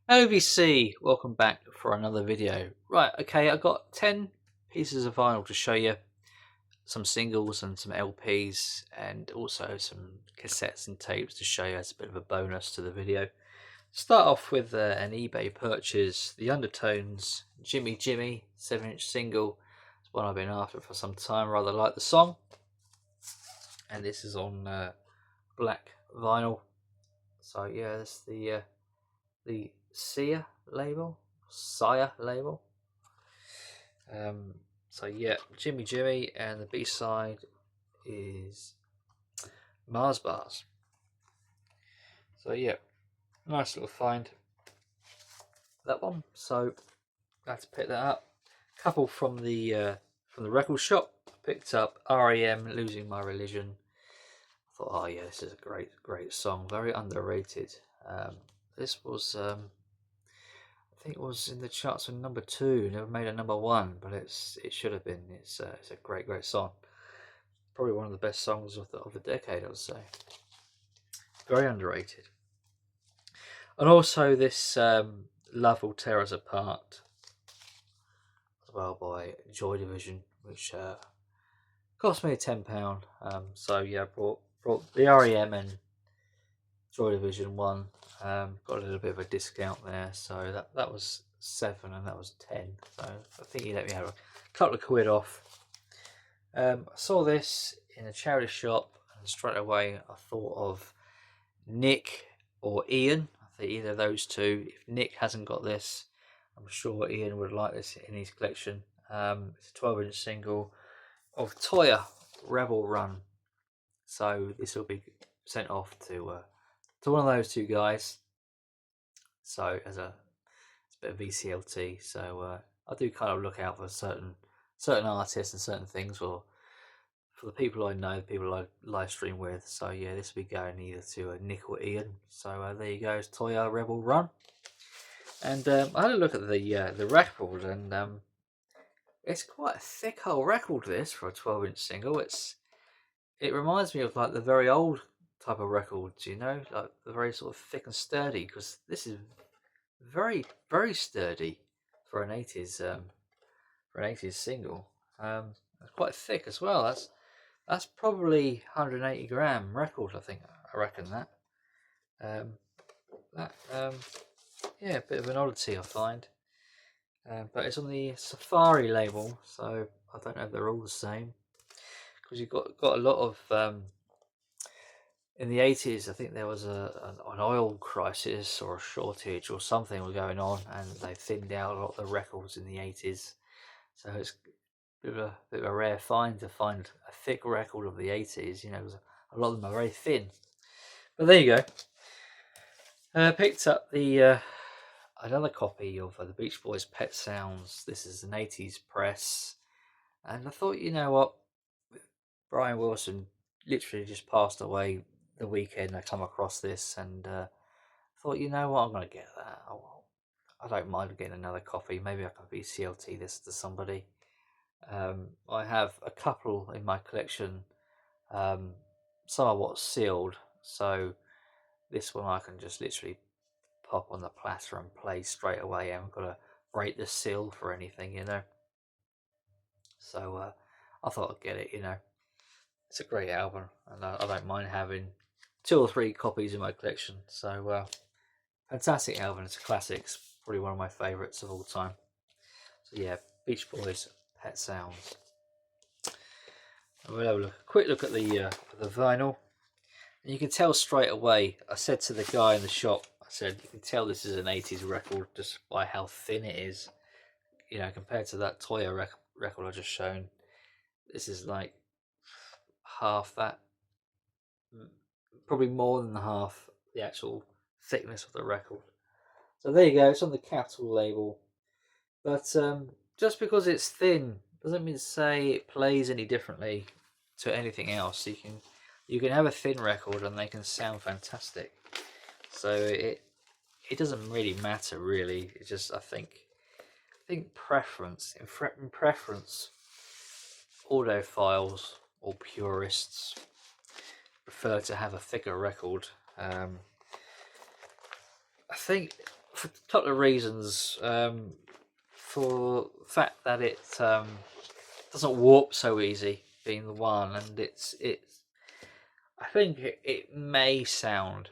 OVC, welcome back for another video. Right, okay, I got 10 pieces of vinyl to show you, some singles and some LPs, and also some cassettes and tapes to show you as a bit of a bonus to the video. Start off with an eBay purchase, The Undertones, Jimmy Jimmy, 7-inch single. It's one I've been after for some time, rather like the song. And this is on black vinyl. So yeah, that's the Sire label. So yeah, Jimmy Jimmy, and the B side is Mars Bars. So yeah, nice little find, that one. So I had to pick that up. Couple from the record shop. Picked up REM, Losing My Religion. Thought, oh yeah, this is a great song, very underrated. This was I think it was in the charts on number 2. Never made a number 1, but it should have been. It's a great song. Probably one of the best songs of the decade, I would say. Very underrated. And also this Love Will Tear Us Apart, as well, by Joy Division, which cost me £10. So yeah, I brought the REM and Joy Division one. Got a little bit of a discount there, so that was 7 and that was 10. So I think you let me have a couple of quid off. I saw this in a charity shop, and straight away I thought of Nick or Ian. I think either of those two. If Nick hasn't got this, I'm sure Ian would like this in his collection. It's a 12-inch single of Toyah, Rebel Run. So this will be sent off to one of those two guys. So it's a bit of VCLT. So I do kind of look out for certain artists and certain things for the people I know, the people I live stream with. So yeah, this will be going either to Nick or Ian. So there you go, it's Toyah Rebel Run. And I had a look at the record, and it's quite a thick old record, this, for a 12-inch single. It reminds me of like the very old type of records, like the very sort of thick and sturdy, because this is very sturdy for an 80s single. It's quite thick as well. That's probably 180 gram record, I reckon that. Yeah, a bit of an oddity, I find. But it's on the Safari label, so I don't know if they're all the same. Because you've got a lot of in the 80s. I think there was an oil crisis or a shortage or something was going on, and they thinned out a lot of the records in the 80s. So it's a bit of a rare find to find a thick record of the 80s. A lot of them are very thin. But there you go. Picked up the another copy of the Beach Boys' Pet Sounds. This is an 80s press, and I thought, you know what, Brian Wilson literally just passed away the weekend. I come across this, and thought, you know what, I'm going to get that. I don't mind getting another copy. Maybe I can VCLT this to somebody. I have a couple in my collection. Some are what's sealed, so this one I can just literally pop on the platter and play straight away. I haven't got to break the seal for anything, So I thought I'd get it. It's a great album, and I don't mind having 2 or 3 copies in my collection. So fantastic album. It's a classic. It's probably one of my favourites of all time. So yeah, Beach Boys, Pet Sounds. We'll have a quick look at the vinyl. And you can tell straight away. I said to the guy in the shop, I said, you can tell this is an 80s record just by how thin it is. Compared to that Toyah record I just shown, this is like half that, probably more than half the actual thickness of the record. So there you go. It's on the Capitol label, but just because it's thin doesn't mean to say it plays any differently to anything else. You can have a thin record and they can sound fantastic. So it doesn't really matter, really. It's just I think preference. In preference, audiophiles or purists prefer to have a thicker record. I think for a couple of reasons. For the fact that it doesn't warp so easy, being the one, and it's. I think it may sound.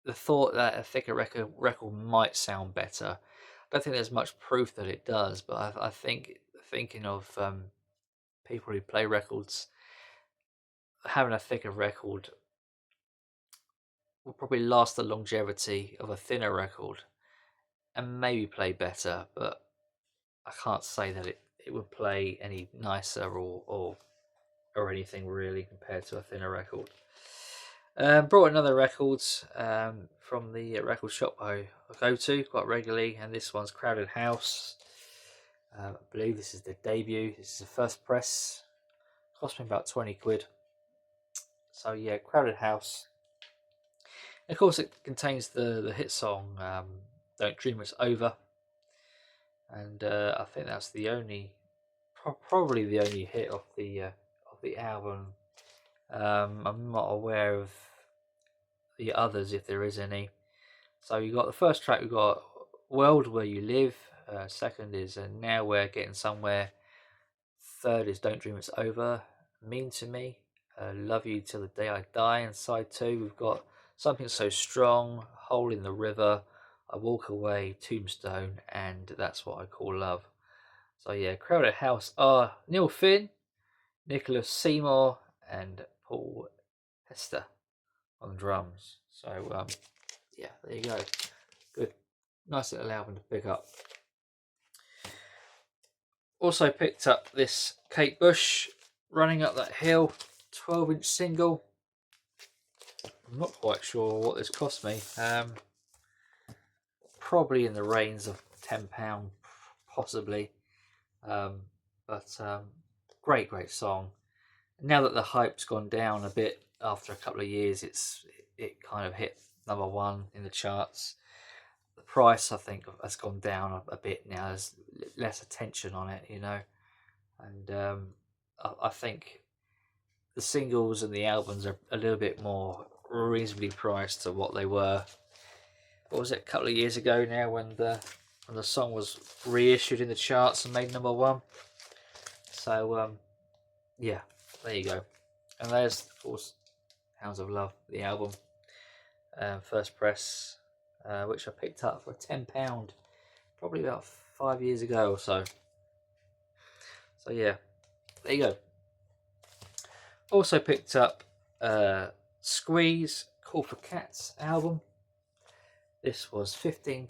The thought that a thicker record might sound better. I don't think there's much proof that it does, but I think thinking of people who play records, having a thicker record will probably last the longevity of a thinner record and maybe play better, but I can't say that it would play any nicer or anything really compared to a thinner record. Brought another records from the record shop I go to quite regularly, and this one's Crowded House. I believe this is the debut. This is the first press. Cost me about 20 quid. So yeah, Crowded House. And of course, it contains the hit song "Don't Dream It's Over," and I think that's the only, probably the only hit of the album. I'm not aware of the others if there is any. So you got the first track. We got "World Where You Live." Second is "Now We're Getting Somewhere." Third is "Don't Dream It's Over." "Mean to Me." "Love You Till the Day I Die." And side two, we've got "Something So Strong," "Hole in the River," "I Walk Away," "Tombstone," and "That's What I Call Love." So yeah, Crowded House are Neil Finn, Nicholas Seymour, and Paul Hester on drums. So yeah, there you go. Good, nice little album to pick up. Also picked up this Kate Bush, "Running Up That Hill," 12-inch single. I'm not quite sure what this cost me. Probably in the range of £10, possibly. But great song. Now that the hype's gone down a bit after a couple of years, it kind of hit number one in the charts. The price, I think, has gone down a bit now. There's less attention on it, and I think the singles and the albums are a little bit more reasonably priced to what they were. What was it, a couple of years ago now, when the song was reissued in the charts and made number one. So yeah, there you go. And there's, of course, Hounds of Love, the album, first press, which I picked up for £10, probably about 5 years ago or so. So yeah, there you go. Also picked up Squeeze, "Call for Cats" album. This was £15.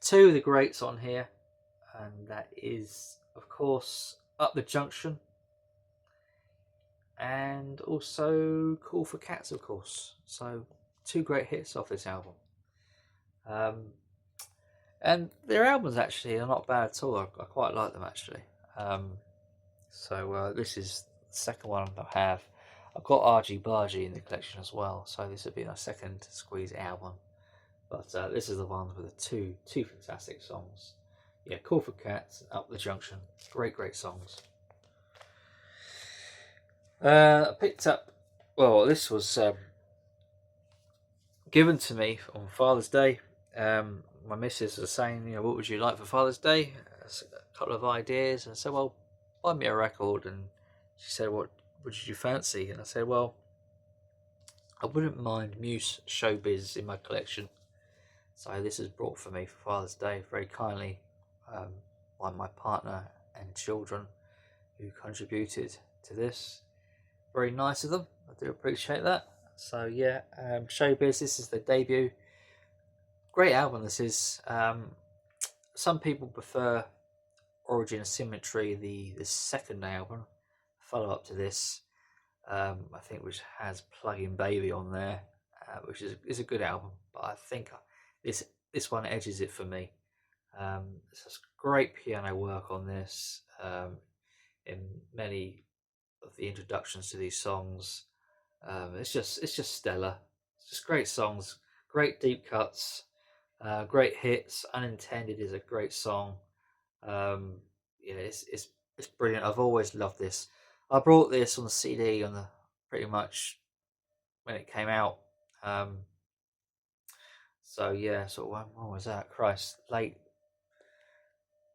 Two of the greats on here, and that is, of course, "Up the Junction" and also "Call for Cats," of course. So two great hits off this album. And their albums actually are not bad at all. I quite like them actually. So this is the second one I have. I've got Argy Bargy in the collection as well, so this would be my second Squeeze album. But this is the one with the two fantastic songs. Yeah, "Call for Cats," "Up the Junction," great songs. I picked up. Well, this was given to me on Father's Day. My missus was saying, "What would you like for Father's Day?" A couple of ideas, and I said, "Well, buy me a record." And she said, "What did you fancy?" And I said, "Well, I wouldn't mind Muse Showbiz in my collection." So this is brought for me for Father's Day very kindly by my partner and children who contributed to this. Very nice of them. I do appreciate that. So yeah, Showbiz, this is the debut. Great album this is. Some people prefer Origin of Symmetry, the second album, follow up to this, I think, which has Plug-in Baby on there, which is a good album, but I think this one edges it for me. There's great piano work on this, in many of the introductions to these songs. It's just stellar. It's just great songs, great deep cuts, great hits. "Unintended" is a great song. It's brilliant. I've always loved this. I brought this on the CD on pretty much when it came out. So yeah, sort of when was that? Christ, late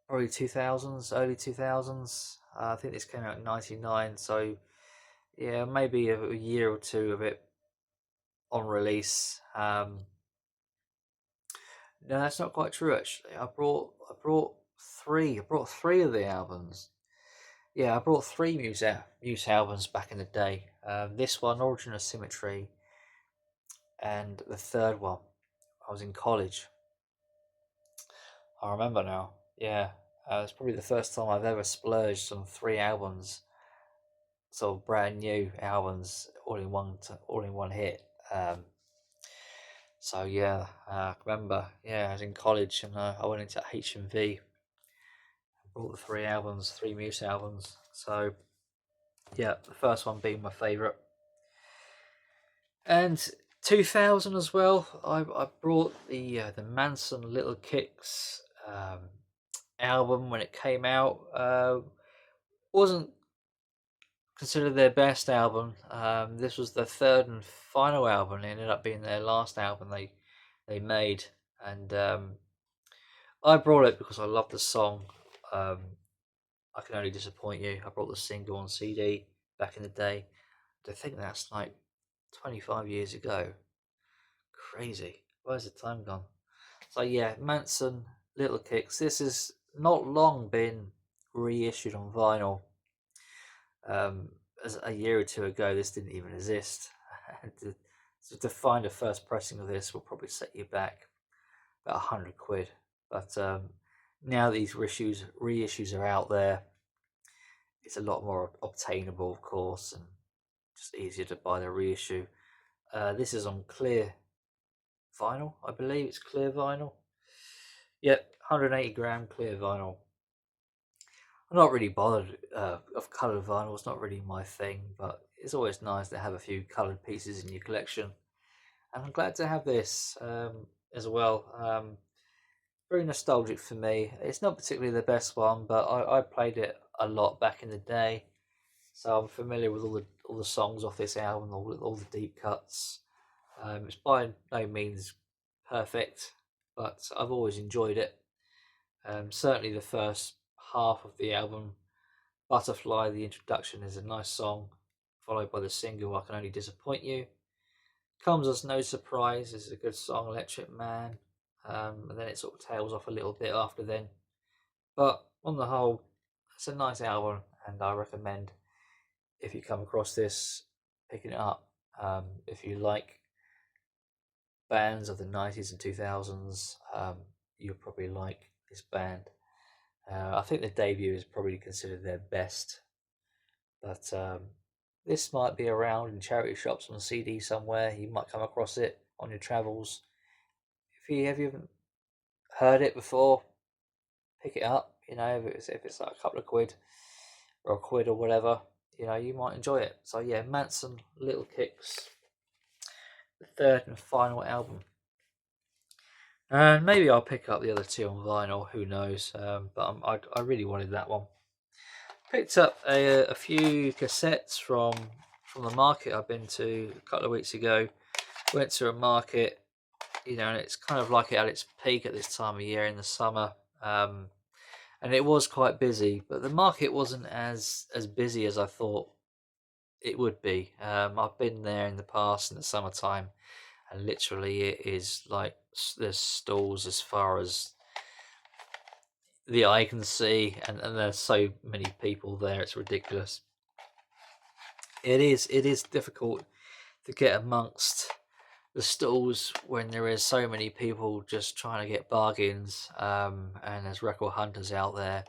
probably 2000s, early 2000s. I think this came out in 99. So yeah, maybe a year or two of it on release. No, that's not quite true actually. I brought three. I brought three of the albums. Yeah, I brought three Muse albums back in the day. This one, Origin of Symmetry, and the third one. I was in college. I remember now. Yeah, it's probably the first time I've ever splurged on three albums, sort of brand new albums, all in one hit. Um, so yeah, I remember. Yeah, I was in college and I went into HMV, brought the three albums, three Muse albums. So yeah, the first one being my favourite, and 2000 as well. I brought the Manson Little Kicks album when it came out. Wasn't considered their best album. This was the third and final album. It ended up being their last album they made, and I brought it because I love the song. Um, I Can Only Disappoint You. I brought the single on CD back in the day. I think that's like 25 years ago. Crazy. Where's the time gone? So yeah, Manson Little Kicks. This has not long been reissued on vinyl. Um, as a year or two ago, this didn't even exist. to find a first pressing of this will probably set you back about £100. But now these reissues are out there, it's a lot more obtainable, of course, and just easier to buy the reissue. This is on clear vinyl, I believe it's clear vinyl. Yep, 180 gram clear vinyl. I'm not really bothered of coloured vinyl. It's not really my thing, but it's always nice to have a few coloured pieces in your collection. And I'm glad to have this as well. Very nostalgic for me. It's not particularly the best one, but I played it a lot back in the day, so I'm familiar with all the songs off this album, all the deep cuts. It's by no means perfect, but I've always enjoyed it. Certainly the first half of the album, Butterfly, the introduction, is a nice song, followed by the single I Can Only Disappoint You. Comes as no surprise, is a good song, Electric Man, and then it sort of tails off a little bit after then. But on the whole, it's a nice album, and I recommend, if you come across this, picking it up. If you like bands of the 90s and 2000s, you'll probably like this band. I think the debut is probably considered their best, but this might be around in charity shops on CD somewhere. You might come across it on your travels. If you haven't heard it before, pick it up. You know, if it's like a couple of quid or a quid or whatever, you know, you might enjoy it. So yeah, Manson Little Kicks, the third and final album. And maybe I'll pick up the other two on vinyl. Who knows? But I really wanted that one. Picked up a few cassettes from the market I've been to a couple of weeks ago. Went to a market, you know, and it's kind of like it at its peak at this time of year in the summer. And it was quite busy, but the market wasn't as busy as I thought it would be. I've been there in the past in the summertime, and literally it is like there's stalls as far as the eye can see, and there's so many people there, it's ridiculous. It is difficult to get amongst the stalls when there is so many people just trying to get bargains, and there's record hunters out there.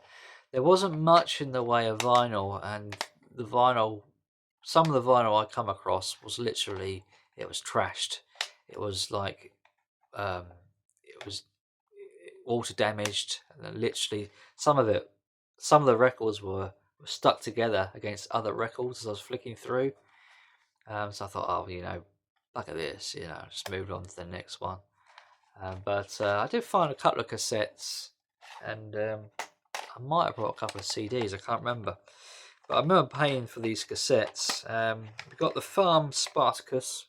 There wasn't much in the way of vinyl, and some of the vinyl I come across was literally, it was trashed. It was like, it was water damaged, and literally some of the records were stuck together against other records as I was flicking through. So I thought, oh, you know, look at this, you know, just moved on to the next one. But I did find a couple of cassettes, and I might have brought a couple of CDs, I can't remember. But I remember paying for these cassettes. We got the Farm Spartacus,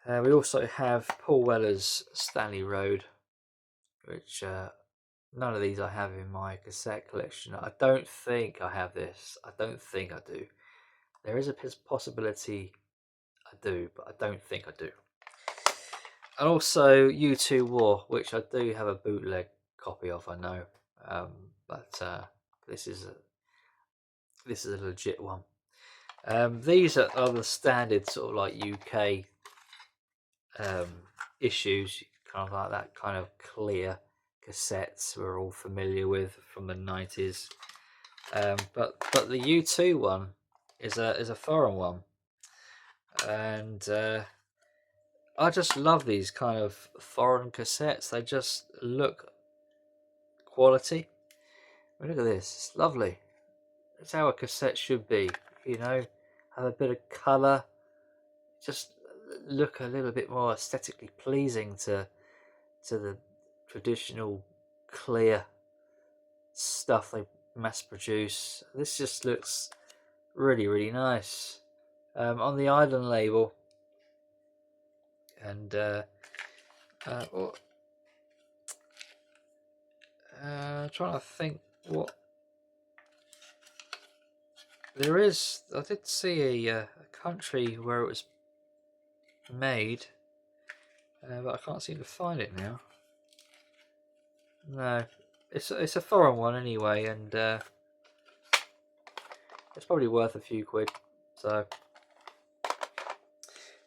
We also have Paul Weller's Stanley Road, which none of these I have in my cassette collection. I don't think I have this. I don't think I do. There is a possibility I do, but I don't think I do. And also U2 War, which I do have a bootleg copy of, I know. But this is a legit one. These are the standard sort of like UK issues, kind of like that kind of clear cassettes we're all familiar with from the 90s. But the U2 one is a foreign one, and I just love these kind of foreign cassettes. They just look quality. I mean, look at this, it's lovely. That's how a cassette should be, you know, have a bit of colour, just look a little bit more aesthetically pleasing to the traditional clear stuff they mass produce. This just looks really, really nice. On the Island label, and trying to think what there is. I did see a country where it was made, but I can't seem to find it now. No, it's a foreign one anyway, and it's probably worth a few quid. So,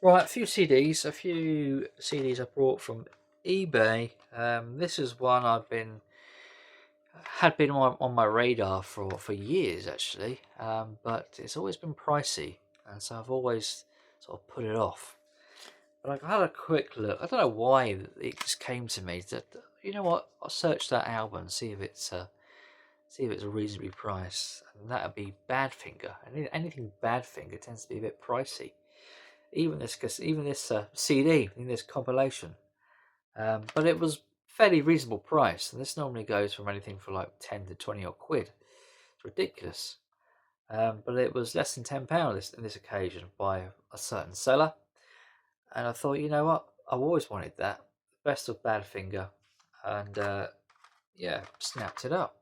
right, a few CDs I brought from eBay. This is one had been on my radar for years actually, but it's always been pricey, and so I've always sort of put it off. But I had a quick look. I don't know why it just came to me that, you know what, I'll search that album and see if it's reasonably priced, and that would be Badfinger. And anything Badfinger tends to be a bit pricey. Even this CD, in this compilation, but it was fairly reasonable price, and this normally goes from anything for like 10 to 20 odd quid. It's ridiculous. But it was less than £10 in this occasion by a certain seller, and I thought, you know what, I've always wanted that, best of Badfinger, and yeah, snapped it up.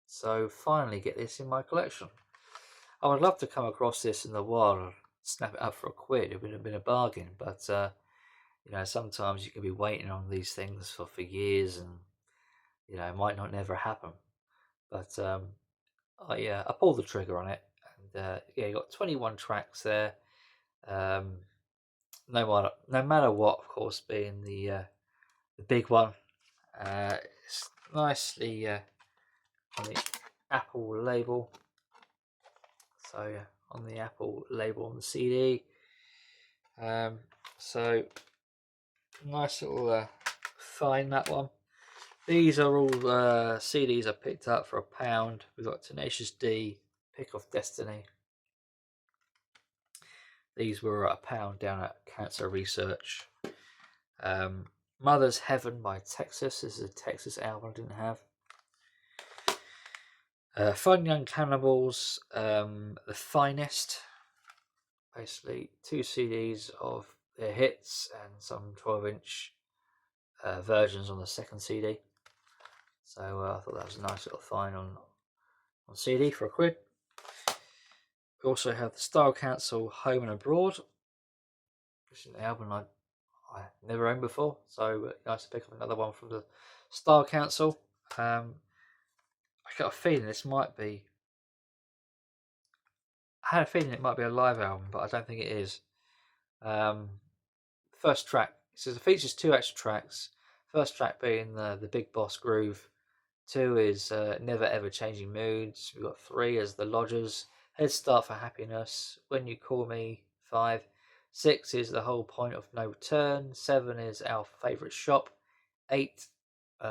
So finally get this in my collection. I would love to come across this in the wild and snap it up for a quid. It would have been a bargain, but you know, sometimes you can be waiting on these things for years, and you know, it might not never happen. But I pulled the trigger on it, and yeah, you got 21 tracks there. No matter what, of course, being the big one. It's nicely on the Apple label. So yeah, on the Apple label on the CD. So nice little find, that one. These are all CDs I picked up for £1. We've got Tenacious D, Pick of Destiny. These were at £1 down at Cancer Research. Mother's Heaven by Texas. This is a Texas album I didn't have. Fun Young Cannibals, The Finest. Basically 2 CDs of their hits and some 12-inch versions on the second CD. So I thought that was a nice little find on CD for a quid. We also have the Style Council Home and Abroad, which is an album I never owned before, so nice to pick up another one from the Style Council. I got a feeling this might be. I had a feeling it might be a live album, but I don't think it is. First track, so it features 2 extra tracks. First track being the Big Boss Groove. 2 is Never Ever Changing Moods. We've got 3 as The Lodgers. Head Start for Happiness. When You Call Me. 5. 6 is The Whole Point of No Return. 7 is Our Favourite Shop. 8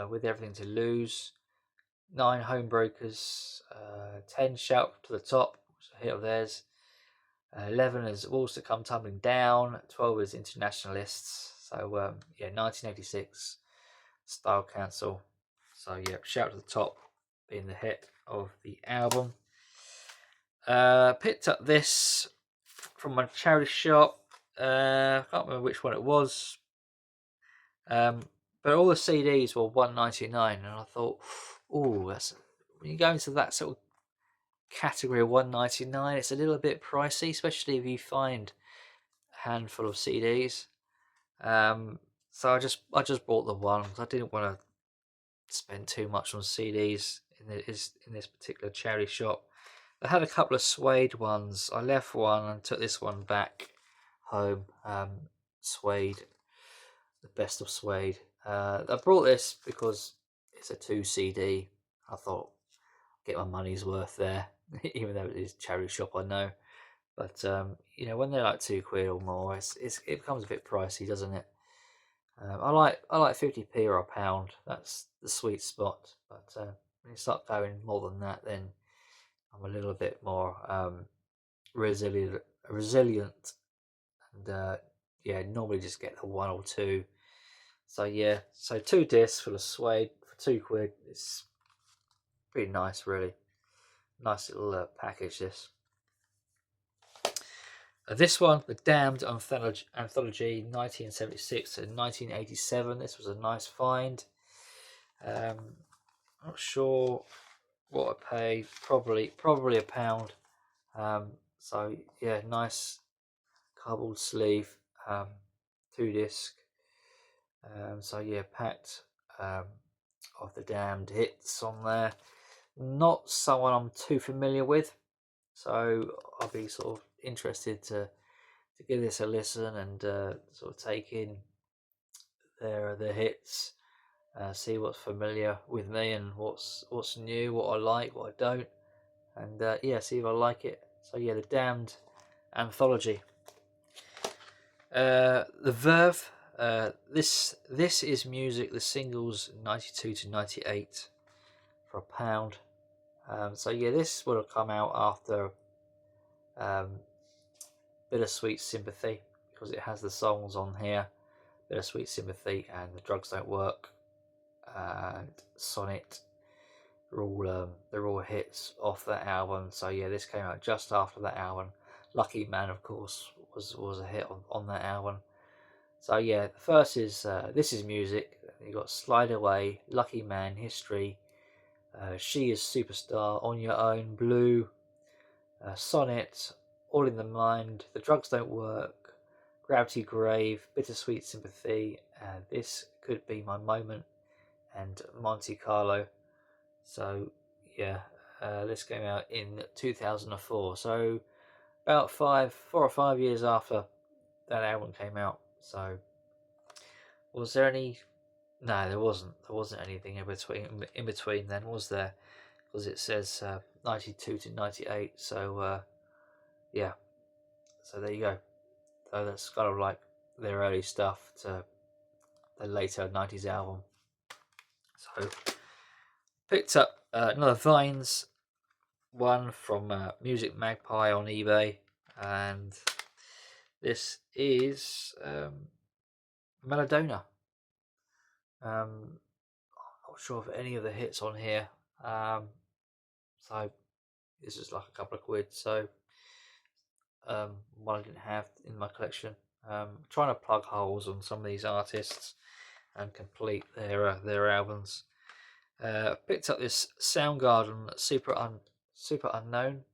With Everything to Lose. 9 Homebrokers. 10 Shout to the Top, which is a hit of theirs. 11 is Walls to Come Tumbling Down. 12 is Internationalists. So yeah, 1986 Style Council. So yeah, Shout to the Top being the hit of the album. Picked up this from my charity shop. I can't remember which one it was. But all the CDs were $1.99, and I thought, oh, that's when you go into that sort of category of $1.99, it's a little bit pricey, especially if you find a handful of CDs. So I just bought the one because I didn't want to spend too much on CDs in this particular charity shop. They had a couple of Suede ones. I left one and took this one back home. Suede, the best of Suede. I brought this because it's a 2 CD. I thought get my money's worth there, even though it is a charity shop, I know. But you know, when they're like £2 or more, it becomes a bit pricey, doesn't it? I like 50p or £1. That's the sweet spot. But when you start going more than that, then I'm a little bit more resilient, and yeah, normally just get the 1 or 2. So yeah, so 2 discs for the Suede for £2. It's pretty nice, really. Nice little package. This one, The Damned Anthology 1976 to 1987. This was a nice find. Not sure what I paid. Probably £1. So yeah, nice cardboard sleeve, 2 disc. So yeah, packed of the Damned hits on there. Not someone I'm too familiar with, so I'll be sort of interested to give this a listen and sort of take in their hits, see what's familiar with me and what's new, what I like, what I don't, and yeah, see if I like it. So yeah, The Damned Anthology. The Verve. This is music. The singles 92 to 98 for £1. So yeah, this would have come out after Bittersweet Sympathy, because it has the songs on here. Bittersweet Sympathy and The Drugs Don't Work and Sonnet. They're all hits off that album. So yeah, this came out just after that album. Lucky Man, of course, was a hit on that album. So yeah, the first is This Is Music. You got Slide Away, Lucky Man, History, She Is Superstar, On Your Own, Blue, Sonnet, All in the Mind, The Drugs Don't Work, Gravity Grave, Bittersweet Sympathy, and This Could Be My Moment, and Monte Carlo. So yeah, this came out in 2004. So about 4 or 5 years after that album came out. So was there any? No, there wasn't. There wasn't anything in between then, was there? Because it says 92 to 98. So yeah. So there you go. So that's kind of like their early stuff to the later 90s album. So picked up another Vines one from Music Magpie on eBay, and this is Melodona. I'm not sure of any of the hits on here, so this is like a couple of quid. So one I didn't have in my collection. Trying to plug holes on some of these artists and complete their albums. Picked up this Soundgarden Super Unknown.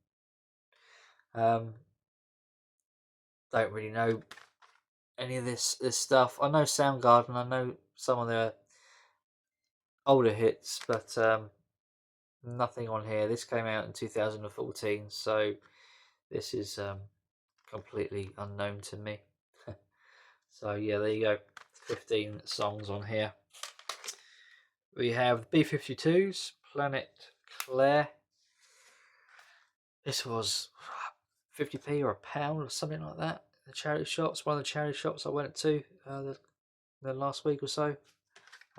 Don't really know any of this stuff. I know Soundgarden. I know some of their older hits, but nothing on here. This came out in 2014, so this is completely unknown to me. So yeah, there you go. 15 songs on here. We have B-52s, Planet Claire. This was 50p or £1 or something like that. The charity shops, one of the charity shops I went to the last week or so.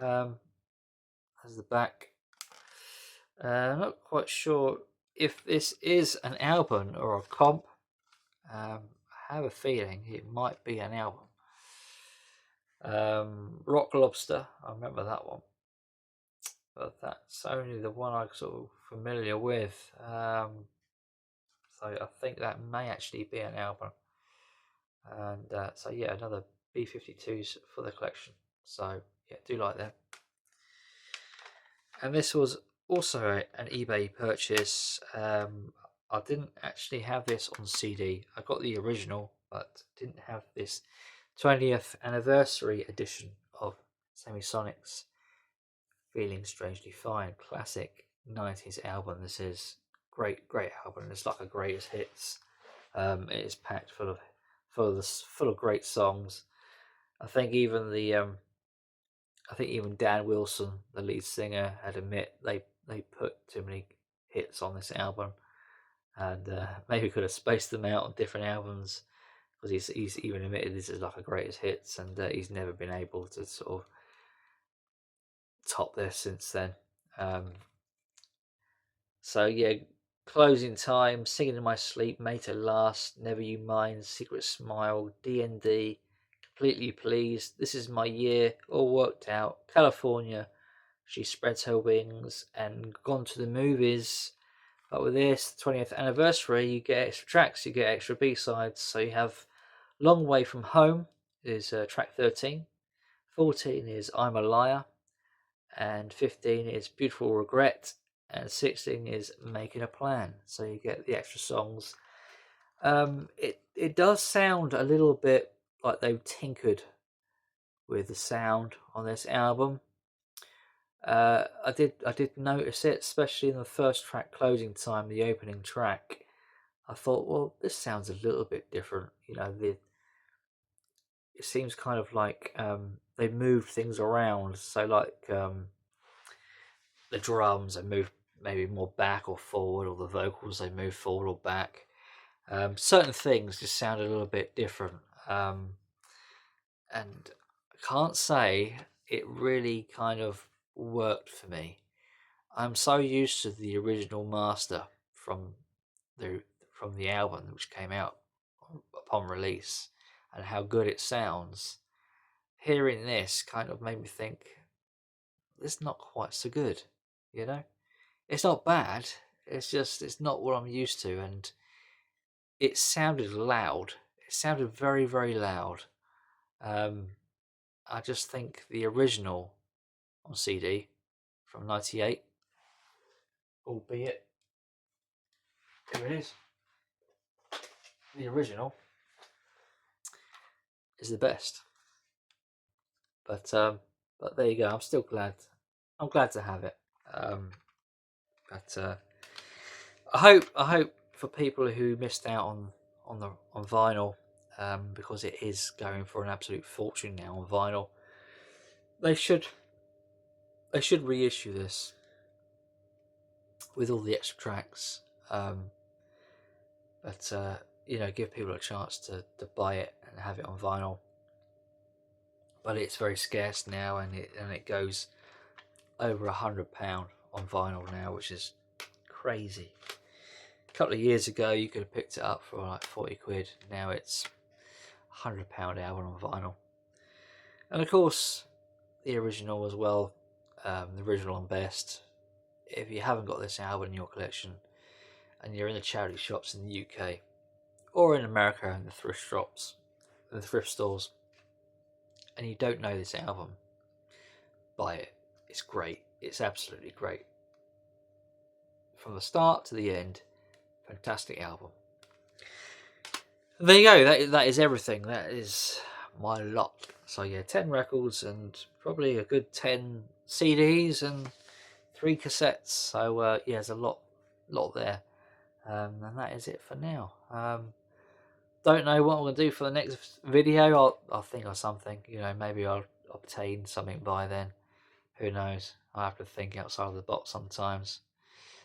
As the back. I'm not quite sure if this is an album or a comp. I have a feeling it might be an album. Rock Lobster, I remember that one, but that's only the one I'm sort of familiar with. So I think that may actually be an album. And so yeah, another B-52s for the collection. So yeah, do like them. And this was also an eBay purchase. I didn't actually have this on CD. I got the original, but didn't have this 20th anniversary edition of Semisonics. Feeling Strangely Fine, classic 90s album. This is great album. It's like a greatest hits. It is packed full of great songs. I think even Dan Wilson, the lead singer, had admit they put too many hits on this album, and maybe could have spaced them out on different albums, because he's even admitted this is like a greatest hits, and he's never been able to sort of top this since then. So yeah, Closing Time, Singing in My Sleep, Made at Last, Never You Mind, Secret Smile, D&D, Completely Pleased, This Is My Year, All Worked Out, California, She Spreads Her Wings, and Gone to the Movies. But with this 20th anniversary, you get extra tracks, you get extra B-sides. So you have Long Way From Home is track 13, 14 is I'm a Liar, and 15 is Beautiful Regret, and 16 is Making a Plan. So you get the extra songs. It does sound a little bit like they've tinkered with the sound on this album. I did notice it, especially in the first track, Closing Time, the opening track. I thought, well, this sounds a little bit different. It seems kind of like they moved things around. So like the drums, they moved maybe more back or forward, or the vocals, they moved forward or back. Certain things just sound a little bit different. And I can't say it really kind of worked for me. I'm so used to the original master from the album which came out upon release, and how good it sounds. Hearing this kind of made me think, it's not quite so good. It's not bad. It's not what I'm used to, and it sounded loud. It sounded very, very loud. I just think the original on CD from '98, albeit here it is, the original is the best. But there you go. I'm still glad. I'm glad to have it. But I hope for people who missed out on vinyl, because it is going for an absolute fortune now on vinyl. They should reissue this with all the extra tracks, but give people a chance to buy it and have it on vinyl. But it's very scarce now, and it goes over £100 on vinyl now, which is crazy. A couple of years ago, you could have picked it up for like 40 quid. Now it's £100 album on vinyl. And of course, the original as well, the original and best. If you haven't got this album in your collection, and you're in the charity shops in the UK or in America in the thrift shops, the thrift stores, and you don't know this album, buy it. It's great. It's absolutely great. From the start to the end, fantastic album. There you go. That is everything. That is my lot. So yeah, 10 records and probably a good 10 CDs and 3 cassettes. So yeah, there's a lot there. And that is it for now. Don't know what I'm going to do for the next video. I'll think of something. Maybe I'll obtain something by then. Who knows? I have to think outside of the box sometimes.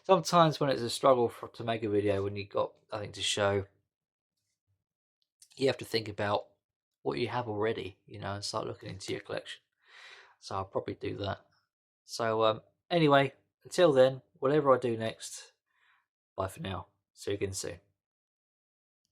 Sometimes when it's a struggle to make a video, when you've got nothing to show, you have to think about what you have already, and start looking into your collection. So I'll probably do that. So anyway, until then, whatever I do next, bye for now. See you again soon.